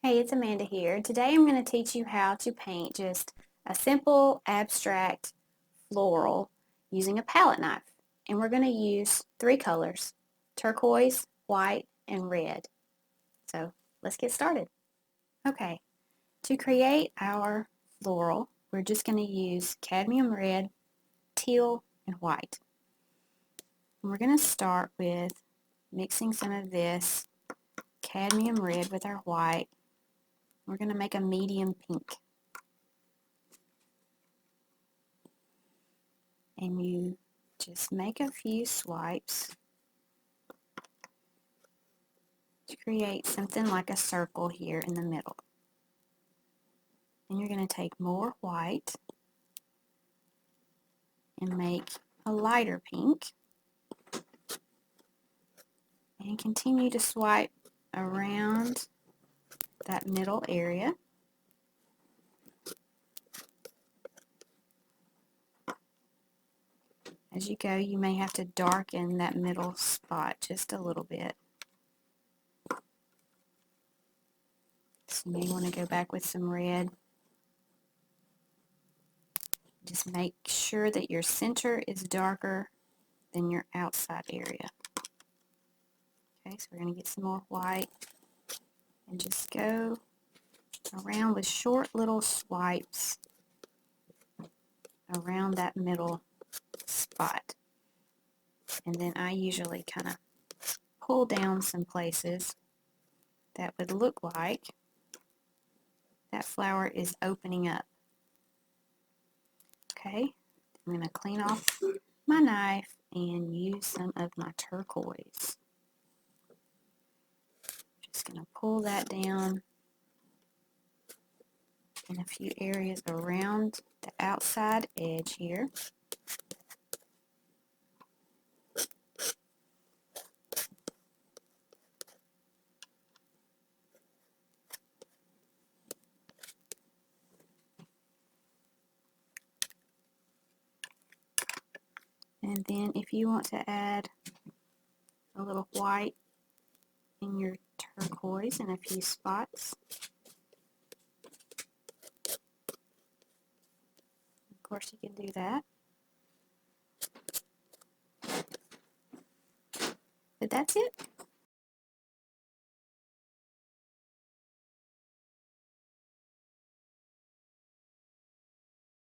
Hey, it's Amanda here. Today I'm going to teach you how to paint just a simple abstract floral using a palette knife. And we're going to use three colors: turquoise, white, and red. So let's get started. Okay, to create our floral, we're just going to use cadmium red, teal, and white. And we're going to start with mixing some of this cadmium red with our white. We're going to make a medium pink. And you just make a few swipes to create something like a circle here in the middle. And you're going to take more white and make a lighter pink, and continue to swipe around that middle area. As you go, you may have to darken that middle spot just a little bit. So you may want to go back with some red. Just make sure that your center is darker than your outside area. Okay, so we're going to get some more white and just go around with short little swipes around that middle spot. And then I usually kind of pull down some places that would look like that flower is opening up. Okay, I'm going to clean off my knife and use some of my turquoise. Just going to pull that down in a few areas around the outside edge here. And then if you want to add a little white in your turquoise in a few spots, of course you can do that. But that's it.